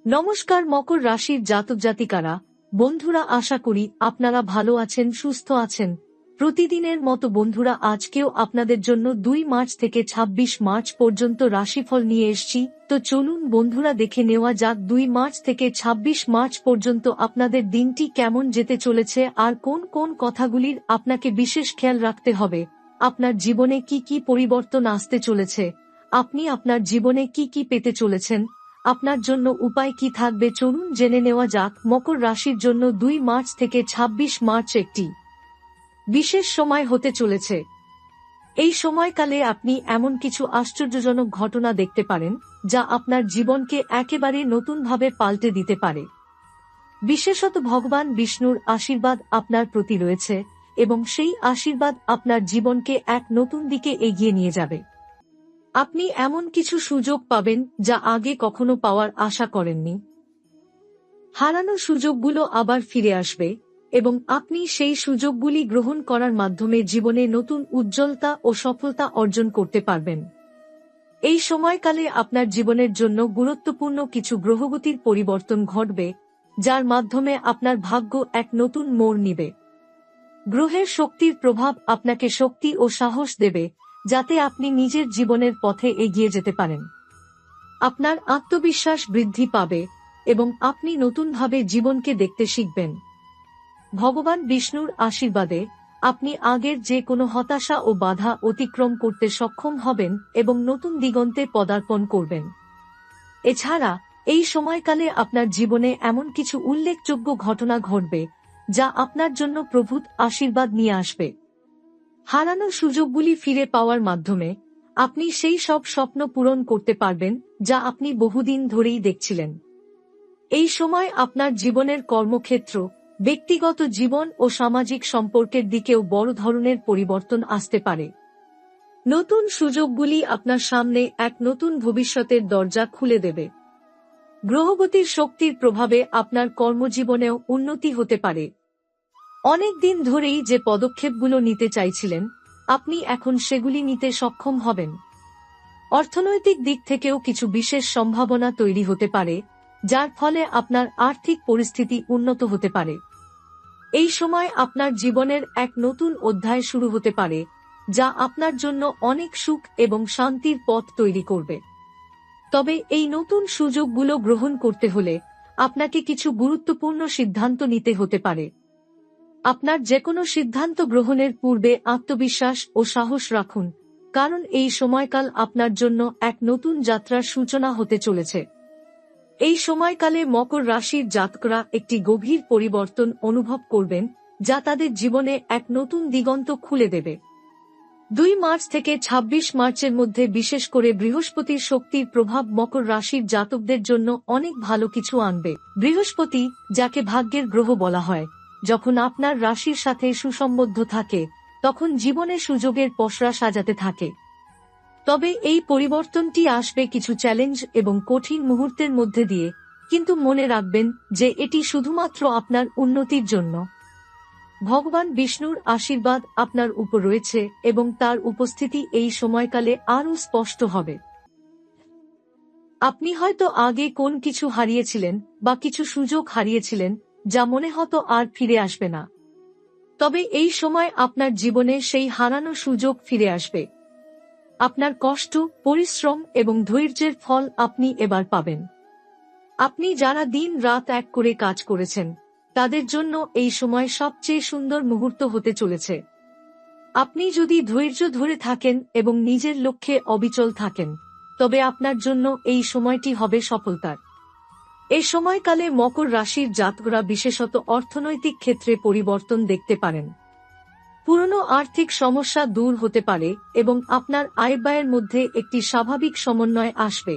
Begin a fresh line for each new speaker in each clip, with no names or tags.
নমস্কার মকর রাশির জাতক জাতিকারা, বন্ধুরা, আশা করি আপনারা ভালো আছেন, সুস্থ আছেন। প্রতিদিনের মতো বন্ধুরা, আজকেও আপনাদের জন্য 2 মার্চ থেকে 26 মার্চ পর্যন্ত রাশিফল নিয়ে এসেছি। তো চলুন বন্ধুরা, দেখে নেওয়া যাক 2 মার্চ থেকে 26 মার্চ পর্যন্ত আপনাদের দিনটি কেমন যেতে চলেছে আর কোন কোন কথাগুলির আপনাকে বিশেষ খেয়াল রাখতে হবে। আপনার জীবনে কি কি পরিবর্তন আসতে চলেছে, আপনি আপনার জীবনে কি কি পেতে চলেছেন, আপনার জন্য উপায় কি থাকবে, চলুন জেনে নেওয়া যাক। মকর রাশির জন্য 2 মার্চ থেকে 26 মার্চ একটি বিশেষ সময় হতে চলেছে। এই সময়কালে আপনি এমন কিছু আশ্চর্যজনক ঘটনা দেখতে পারেন যা আপনার জীবনকে একেবারে নতুনভাবে পাল্টে দিতে পারে। বিশেষত ভগবান বিষ্ণুর আশীর্বাদ আপনার প্রতি রয়েছে এবং সেই আশীর্বাদ আপনার জীবনকে এক নতুন দিকে এগিয়ে নিয়ে যাবে। আপনি এমন কিছু সুযোগ পাবেন যা আগে কখনো পাওয়ার আশা করেননি। হারানো সুযোগগুলো আবার ফিরে আসবে এবং আপনি সেই সুযোগগুলি গ্রহণ করার মাধ্যমে জীবনে নতুন উজ্জ্বলতা ও সফলতা অর্জন করতে পারবেন। এই সময়কালে আপনার জীবনের জন্য গুরুত্বপূর্ণ কিছু গ্রহগতির পরিবর্তন ঘটবে, যার মাধ্যমে আপনার ভাগ্য এক নতুন মোড় নিবে। গ্রহের শক্তির প্রভাব আপনাকে শক্তি ও সাহস দেবে যাতে আপনি নিজের জীবনের পথে এগিয়ে যেতে পারেন। আপনার আত্মবিশ্বাস বৃদ্ধি পাবে এবং আপনি নতুনভাবে জীবনকে দেখতে শিখবেন। ভগবান বিষ্ণুর আশীর্বাদে আপনি আগের যে কোনো হতাশা ও বাধা অতিক্রম করতে সক্ষম হবেন এবং নতুন দিগন্তে পদার্পণ করবেন। এছাড়া এই সময়কালে আপনার জীবনে এমন কিছু উল্লেখযোগ্য ঘটনা ঘটবে যা আপনার জন্য প্রভূত আশীর্বাদ নিয়ে আসবে। হারানো সুযোগগুলি ফিরে পাওয়ার মাধ্যমে আপনি সেই সব স্বপ্ন পূরণ করতে পারবেন যা আপনি বহুদিন ধরেই দেখছিলেন। এই সময় আপনার জীবনের কর্মক্ষেত্র, ব্যক্তিগত জীবন ও সামাজিক সম্পর্কের দিকেও বড় ধরনের পরিবর্তন আসতে পারে। নতুন সুযোগগুলি আপনার সামনে এক নতুন ভবিষ্যতের দরজা খুলে দেবে। গ্রহগতির শক্তির প্রভাবে আপনার কর্মজীবনেও উন্নতি হতে পারে। অনেক দিন ধরেই যে পদক্ষেপগুলো নিতে চাইছিলেন, আপনি এখন সেগুলি নিতে সক্ষম হবেন। অর্থনৈতিক দিক থেকেও কিছু বিশেষ সম্ভাবনা তৈরি হতে পারে, যার ফলে আপনার আর্থিক পরিস্থিতি উন্নত হতে পারে। এই সময় আপনার জীবনের এক নতুন অধ্যায় শুরু হতে পারে, যা আপনার জন্য অনেক সুখ এবং শান্তির পথ তৈরি করবে। তবে এই নতুন সুযোগগুলো গ্রহণ করতে হলে আপনাকে কিছু গুরুত্বপূর্ণ সিদ্ধান্ত নিতে হতে পারে। আপনার যেকোনো সিদ্ধান্ত গ্রহণের পূর্বে আত্মবিশ্বাস ও সাহস রাখুন, কারণ এই সময়কাল আপনার জন্য এক নতুন যাত্রার সূচনা হতে চলেছে। এই সময়কালে মকর রাশির জাতকরা একটি গভীর পরিবর্তন অনুভব করবেন যা তাদের জীবনে এক নতুন দিগন্ত খুলে দেবে। 2 মার্চ থেকে 26 মার্চের মধ্যে বিশেষ করে বৃহস্পতির শক্তির প্রভাব মকর রাশির জাতকদের জন্য অনেক ভালো কিছু আনবে। বৃহস্পতি, যাকে ভাগ্যের গ্রহ বলা হয়, যখন আপনার রাশির সাথে সুসম্বদ্ধ থাকে তখন জীবনে সুযোগের পসরা সাজাতে থাকে। তবে এই পরিবর্তনটি আসবে কিছু চ্যালেঞ্জ এবং কঠিন মুহূর্তের মধ্যে দিয়ে, কিন্তু মনে রাখবেন যে এটি শুধুমাত্র আপনার উন্নতির জন্য। ভগবান বিষ্ণুর আশীর্বাদ আপনার উপর রয়েছে এবং তার উপস্থিতি এই সময়কালে আরও স্পষ্ট হবে। আপনি হয়তো আগে কোন কিছু হারিয়েছিলেন বা কিছু সুযোগ হারিয়েছিলেন যা মনে হতো আর ফিরে আসবে না। তবে এই সময় আপনার জীবনে সেই হারানো সুযোগ ফিরে আসবে। আপনার কষ্ট, পরিশ্রম এবং ধৈর্যের ফল আপনি এবার পাবেন। আপনি যারা দিন রাত এক করে কাজ করেছেন, তাদের জন্য এই সময় সবচেয়ে সুন্দর মুহূর্ত হতে চলেছে। আপনি যদি ধৈর্য ধরে থাকেন এবং নিজের লক্ষ্যে অবিচল থাকেন, তবে আপনার জন্য এই সময়টি হবে সফলতার। এই সময়কালে মকর রাশির জাতকরা বিশেষত অর্থনৈতিক ক্ষেত্রে পরিবর্তন দেখতে পারেন। পুরনো আর্থিক সমস্যা দূর হতে পারে এবং আপনার আয় ব্যয়ের মধ্যে একটি স্বাভাবিক সমন্বয় আসবে।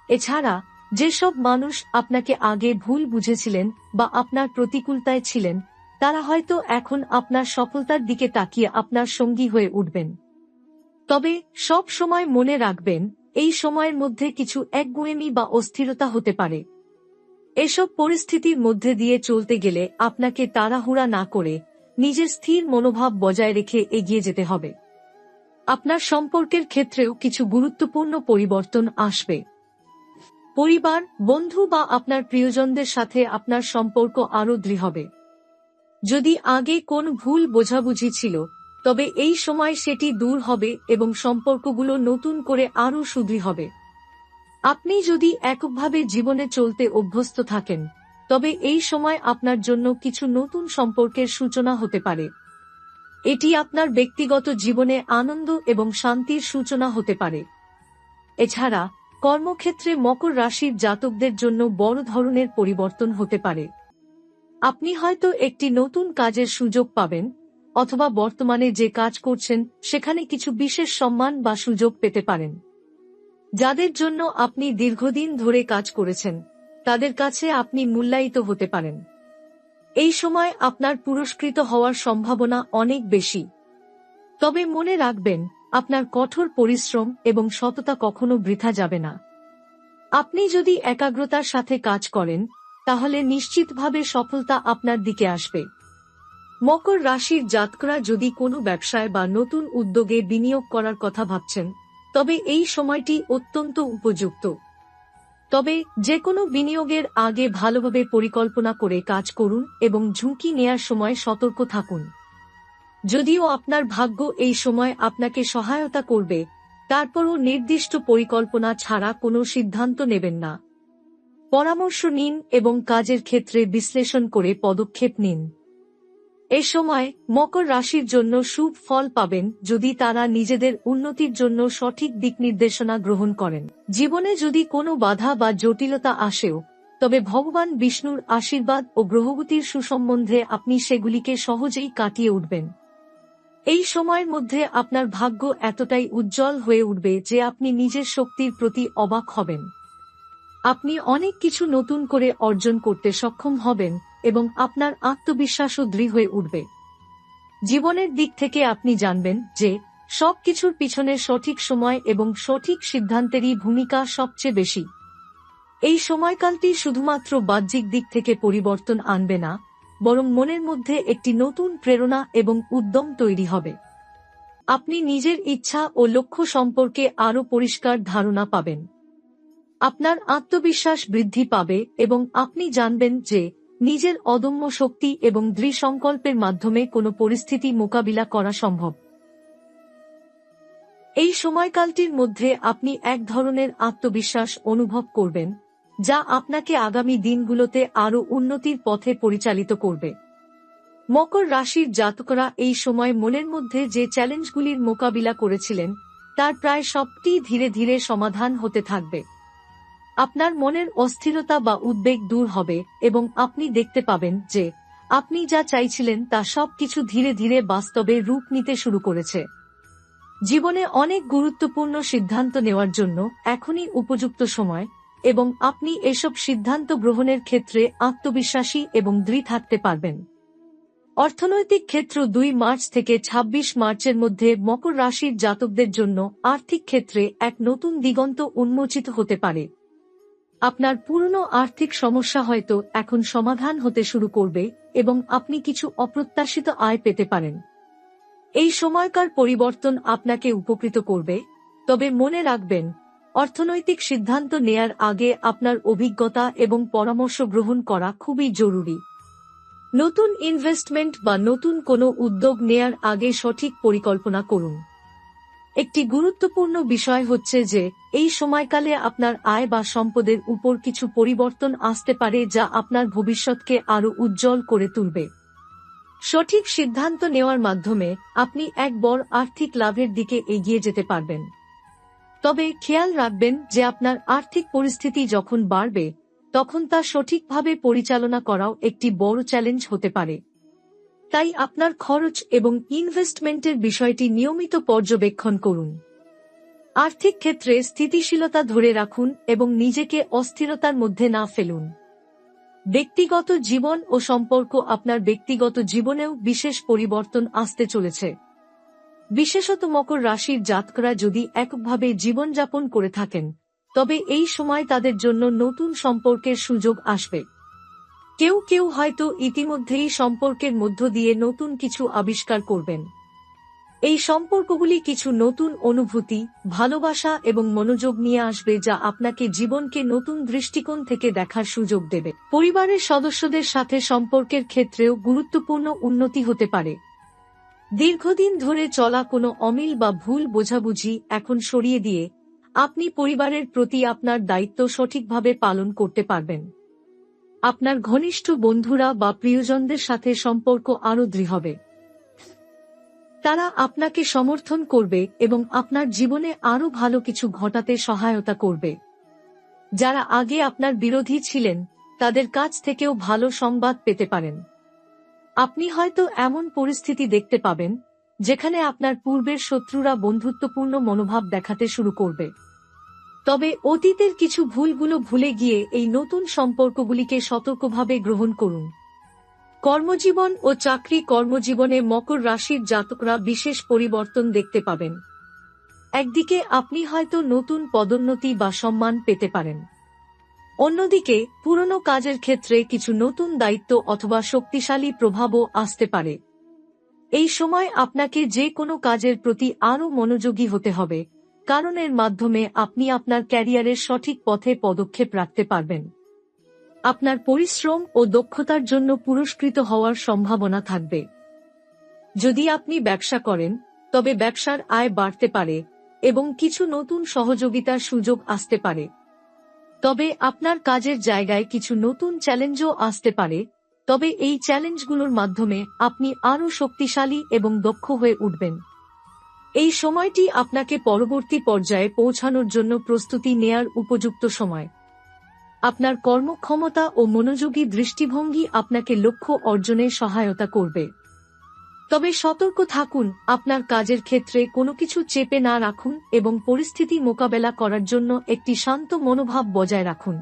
এছাড়া যেসব মানুষ আপনাকে আগে ভুল বুঝেছিলেন বা আপনার প্রতিকূলতায় ছিলেন, তারা হয়তো এখন আপনার সফলতার দিকে তাকিয়ে আপনার সঙ্গী হয়ে উঠবেন। তবে সব সময় মনে রাখবেন, এই সময়ের মধ্যে কিছু একগুঁয়েমি বা অস্থিরতা হতে পারে। এসব পরিস্থিতির মধ্যে দিয়ে চলতে গেলে আপনাকে তাড়াহুড়া না করে নিজের স্থির মনোভাব বজায় রেখে এগিয়ে যেতে হবে। আপনার সম্পর্কের ক্ষেত্রেও কিছু গুরুত্বপূর্ণ পরিবর্তন আসবে। পরিবার, বন্ধু বা আপনার প্রিয়জনদের সাথে আপনার সম্পর্ক আরও দৃঢ় হবে। যদি আগে কোন ভুল বোঝাবুঝি ছিল, তবে এই সময় সেটি দূর হবে এবং সম্পর্কগুলো নতুন করে আরও সুদৃঢ় হবে। আপনি যদি এককভাবে জীবনে চলতে অভ্যস্ত থাকেন, তবে এই সময় আপনার জন্য কিছু নতুন সম্পর্কের সূচনা হতে পারে। এটি আপনার ব্যক্তিগত জীবনে আনন্দ এবং শান্তির সূচনা হতে পারে। এছাড়া কর্মক্ষেত্রে মকর রাশির জাতকদের জন্য বড় ধরনের পরিবর্তন হতে পারে। আপনি হয়তো একটি নতুন কাজের সুযোগ পাবেন, অথবা বর্তমানে যে কাজ করছেন সেখানে কিছু বিশেষ সম্মান বা সুযোগ পেতে পারেন। যাদের জন্য আপনি দীর্ঘদিন ধরে কাজ করেছেন, তাদের কাছে আপনি মূল্যায়িত হতে পারেন। এই সময় আপনার পুরস্কৃত হওয়ার সম্ভাবনা অনেক বেশি। তবে মনে রাখবেন, আপনার কঠোর পরিশ্রম এবং সততা কখনো বৃথা যাবে না। আপনি যদি একাগ্রতার সাথে কাজ করেন, তাহলে নিশ্চিতভাবে সফলতা আপনার দিকে আসবে। মকর রাশির জাতকরা যদি কোনো ব্যবসায় বা নতুন উদ্যোগে বিনিয়োগ করার কথা ভাবছেন, তবে এই সময়টি অত্যন্ত উপযুক্ত। তবে যে কোনো বিনিয়োগের আগে ভালোভাবে পরিকল্পনা করে কাজ করুন এবং ঝুঁকি নেয়ার সময় সতর্ক থাকুন। যদিও আপনার ভাগ্য এই সময় আপনাকে সহায়তা করবে, তারপরও নির্দিষ্ট পরিকল্পনা ছাড়া কোনো সিদ্ধান্ত নেবেন না। পরামর্শ নিন এবং কাজের ক্ষেত্রে বিশ্লেষণ করে পদক্ষেপ নিন। এ সময় মকর রাশির জন্য শুভ ফল পাবেন যদি তারা নিজেদের উন্নতির জন্য সঠিক দিক নির্দেশনা গ্রহণ করেন। জীবনে যদি কোনো বাধা বা জটিলতা আসেও, তবে ভগবান বিষ্ণুর আশীর্বাদ ও গ্রহগতির সুসম্বন্ধে আপনি সেগুলিকে সহজেই কাটিয়ে উঠবেন। এই সময়ের মধ্যে আপনার ভাগ্য এতটাই উজ্জ্বল হয়ে উঠবে যে আপনি নিজের শক্তির প্রতি অবাক হবেন। আপনি অনেক কিছু নতুন করে অর্জন করতে সক্ষম হবেন এবং আপনার আত্মবিশ্বাসও দৃঢ় হয়ে উঠবে। জীবনের দিক থেকে আপনি জানবেন যে সবকিছুর পিছনে সঠিক সময় এবং সঠিক সিদ্ধান্তেরই ভূমিকা সবচেয়ে বেশি। এই সময়কালটি শুধুমাত্র বাহ্যিক দিক থেকে পরিবর্তন আনবে না, বরং মনের মধ্যে একটি নতুন প্রেরণা এবং উদ্যম তৈরি হবে। আপনি নিজের ইচ্ছা ও লক্ষ্য সম্পর্কে আরও পরিষ্কার ধারণা পাবেন। আপনার আত্মবিশ্বাস বৃদ্ধি পাবে এবং আপনি জানবেন যে নিজের অদম্য শক্তি এবং দৃঢ় সংকল্পের মাধ্যমে কোনো পরিস্থিতি মোকাবিলা করা সম্ভব। এই সময়কালটির মধ্যে আপনি এক ধরনের আত্মবিশ্বাস অনুভব করবেন, যা আপনাকে আগামী দিনগুলোতে আরও উন্নতির পথে পরিচালিত করবে। মকর রাশির জাতকরা এই সময় মনের মধ্যে যে চ্যালেঞ্জগুলির মোকাবিলা করেছিলেন, তার প্রায় সবটি ধীরে ধীরে সমাধান হতে থাকবে। আপনার মনের অস্থিরতা বা উদ্বেগ দূর হবে এবং আপনি দেখতে পাবেন যে আপনি যা চাইছিলেন তা সবকিছু ধীরে ধীরে বাস্তবে রূপ নিতে শুরু করেছে। জীবনে অনেক গুরুত্বপূর্ণ সিদ্ধান্ত নেওয়ার জন্য এখনই উপযুক্ত সময়, এবং আপনি এসব সিদ্ধান্ত গ্রহণের ক্ষেত্রে আত্মবিশ্বাসী এবং দৃঢ় থাকতে পারবেন। অর্থনৈতিক ক্ষেত্র 2 মার্চ থেকে 26 মার্চের মধ্যে মকর রাশির জাতকদের জন্য আর্থিক ক্ষেত্রে এক নতুন দিগন্ত উন্মোচিত হতে পারে। আপনার পুরনো আর্থিক সমস্যা হয়তো এখন সমাধান হতে শুরু করবে এবং আপনি কিছু অপ্রত্যাশিত আয় পেতে পারেন। এই সময়কার পরিবর্তন আপনাকে উপকৃত করবে, তবে মনে রাখবেন, অর্থনৈতিক সিদ্ধান্ত নেয়ার আগে আপনার অভিজ্ঞতা এবং পরামর্শ গ্রহণ করা খুবই জরুরি। নতুন ইনভেস্টমেন্ট বা নতুন কোনো উদ্যোগ নেয়ার আগে সঠিক পরিকল্পনা করুন। একটি গুরুত্বপূর্ণ বিষয় হচ্ছে যে এই সময়কালে আপনার আয় বা সম্পদের উপর কিছু পরিবর্তন আসতে পারে যা আপনার ভবিষ্যৎকে আরও উজ্জ্বল করে তুলবে। সঠিক সিদ্ধান্ত নেওয়ার মাধ্যমে আপনি এক বড় আর্থিক লাভের দিকে এগিয়ে যেতে পারবেন। তবে খেয়াল রাখবেন যে আপনার আর্থিক পরিস্থিতি যখন বাড়বে, তখন তা সঠিকভাবে পরিচালনা করাও একটি বড় চ্যালেঞ্জ হতে পারে। তাই আপনার খরচ এবং ইনভেস্টমেন্টের বিষয়টি নিয়মিত পর্যবেক্ষণ করুন। আর্থিক ক্ষেত্রে স্থিতিশীলতা ধরে রাখুন এবং নিজেকে অস্থিরতার মধ্যে না ফেলুন। ব্যক্তিগত জীবন ও সম্পর্ক আপনার ব্যক্তিগত জীবনেও বিশেষ পরিবর্তন আসতে চলেছে। বিশেষত মকর রাশির জাতকরা যদি এককভাবে জীবনযাপন করে থাকেন, তবে এই সময় তাদের জন্য নতুন সম্পর্কের সুযোগ আসবে। কেউ কেউ হয়তো ইতিমধ্যেই সম্পর্কের মধ্য দিয়ে নতুন কিছু আবিষ্কার করবেন। এই সম্পর্কগুলি কিছু নতুন অনুভূতি, ভালোবাসা এবং মনোযোগ নিয়ে আসবে যা আপনাকে জীবনকে নতুন দৃষ্টিকোণ থেকে দেখার সুযোগ দেবে। পরিবারের সদস্যদের সাথে সম্পর্কের ক্ষেত্রেও গুরুত্বপূর্ণ উন্নতি হতে পারে। দীর্ঘদিন ধরে চলা কোনো অমিল বা ভুল বোঝাবুঝি এখন সরিয়ে দিয়ে আপনি পরিবারের প্রতি আপনার দায়িত্ব সঠিকভাবে পালন করতে পারবেন। আপনার ঘনিষ্ঠ বন্ধুরা বা প্রিয়জনদের সাথে সম্পর্ক আরও দৃঢ় হবে। তারা আপনাকে সমর্থন করবে এবং আপনার জীবনে আরও ভালো কিছু ঘটাতে সহায়তা করবে। যারা আগে আপনার বিরোধী ছিলেন তাদের কাছ থেকেও ভালো সংবাদ পেতে পারেন। আপনি হয়তো এমন পরিস্থিতি দেখতে পাবেন যেখানে আপনার পূর্বের শত্রুরা বন্ধুত্বপূর্ণ মনোভাব দেখাতে শুরু করবে। তবে অতীতের কিছু ভুলগুলো ভুলে গিয়ে এই নতুন সম্পর্কগুলিকে সতর্কভাবে গ্রহণ করুন। কর্মজীবন ও চাকরি। কর্মজীবনে মকর রাশির জাতকরা বিশেষ পরিবর্তন দেখতে পাবেন। একদিকে আপনি হয়তো নতুন পদোন্নতি বা সম্মান পেতে পারেন, অন্যদিকে পুরনো কাজের ক্ষেত্রে কিছু নতুন দায়িত্ব অথবা শক্তিশালী প্রভাবও আসতে পারে। এই সময় আপনাকে যে কোনো কাজের প্রতি আরও মনোযোগী হতে হবে, কারণ এর মাধ্যমে আপনি আপনার ক্যারিয়ারের সঠিক পথে পদক্ষেপ রাখতে পারবেন। আপনার পরিশ্রম ও দক্ষতার জন্য পুরস্কৃত হওয়ার সম্ভাবনা থাকবে। যদি আপনি ব্যবসা করেন তবে ব্যবসার আয় বাড়তে পারে এবং কিছু নতুন সহযোগিতার সুযোগ আসতে পারে। তবে আপনার কাজের জায়গায় কিছু নতুন চ্যালেঞ্জও আসতে পারে, তবে এই চ্যালেঞ্জগুলোর মাধ্যমে আপনি আরও শক্তিশালী এবং দক্ষ হয়ে উঠবেন। এই সময়টি আপনাকে পরবর্তী পর্যায়ে পৌঁছানোর জন্য প্রস্তুতি নেয়ার উপযুক্ত সময়। আপনার কর্মক্ষমতা ও মনোযোগী দৃষ্টিভঙ্গি আপনাকে লক্ষ্য অর্জনে সহায়তা করবে। তবে সতর্ক থাকুন, আপনার কাজের ক্ষেত্রে কোনো কিছু চেপে না রাখুন এবং পরিস্থিতি মোকাবেলা করার জন্য একটি শান্ত মনোভাব বজায় রাখুন।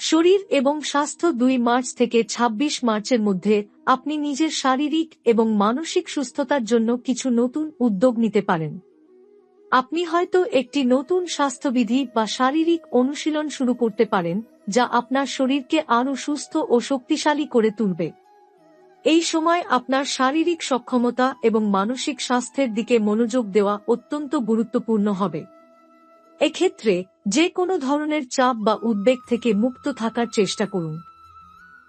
শরীর এবং স্বাস্থ্য। 2 মার্চ থেকে 26 মার্চের মধ্যে আপনি নিজের শারীরিক এবং মানসিক সুস্থতার জন্য কিছু নতুন উদ্যোগ নিতে পারেন। আপনি হয়তো একটি নতুন স্বাস্থ্যবিধি বা শারীরিক অনুশীলন শুরু করতে পারেন যা আপনার শরীরকে আরও সুস্থ ও শক্তিশালী করে তুলবে। এই সময় আপনার শারীরিক সক্ষমতা এবং মানসিক স্বাস্থ্যের দিকে মনোযোগ দেওয়া অত্যন্ত গুরুত্বপূর্ণ হবে। এক্ষেত্রে যে কোনো ধরনের চাপ বা উদ্বেগ থেকে মুক্ত থাকার চেষ্টা করুন।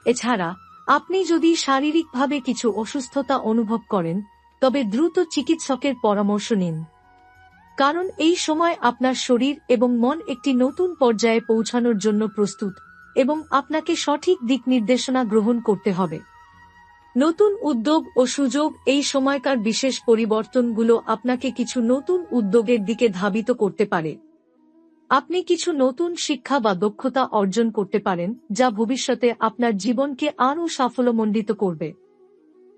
এছাড়া আপনি যদি শারীরিকভাবে কিছু অসুস্থতা অনুভব করেন তবে দ্রুত চিকিৎসকের পরামর্শ নিন, কারণ এই সময় আপনার শরীর এবং মন একটি নতুন পর্যায়ে পৌঁছানোর জন্য প্রস্তুত এবং আপনাকে সঠিক দিক নির্দেশনা গ্রহণ করতে হবে। নতুন উদ্যোগ ও সুযোগ। এই সময়কার বিশেষ পরিবর্তনগুলো আপনাকে কিছু নতুন উদ্যোগের দিকে ধাবিত করতে পারে। আপনি কিছু নতুন শিক্ষা বা দক্ষতা অর্জন করতে পারেন যা ভবিষ্যতে আপনার জীবনকে আরও সাফল্যমণ্ডিত করবে।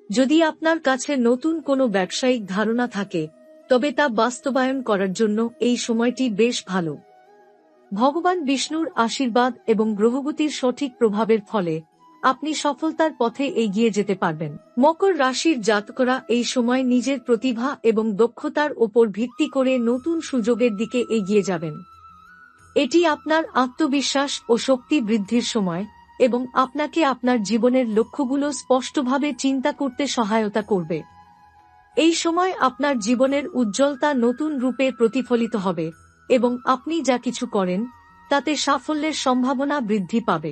যদি আপনার কাছে নতুন কোনো ব্যবসায়িক ধারণা থাকে তবে তা বাস্তবায়ন করার জন্য এই সময়টি বেশ ভালো। ভগবান বিষ্ণুর আশীর্বাদ এবং গ্রহগতির সঠিক প্রভাবের ফলে আপনি সফলতার পথে এগিয়ে যেতে পারবেন। মকর রাশির জাতকরা এই সময় নিজের প্রতিভা এবং দক্ষতার ওপর ভিত্তি করে নতুন সুযোগের দিকে এগিয়ে যাবেন। এটি আপনার আত্মবিশ্বাস ও শক্তি বৃদ্ধির সময় এবং আপনাকে আপনার জীবনের লক্ষ্যগুলো স্পষ্টভাবে চিন্তা করতে সহায়তা করবে। এই সময় আপনার জীবনের উজ্জ্বলতা নতুন রূপে প্রতিফলিত হবে এবং আপনি যা কিছু করেন তাতে সাফল্যের সম্ভাবনা বৃদ্ধি পাবে।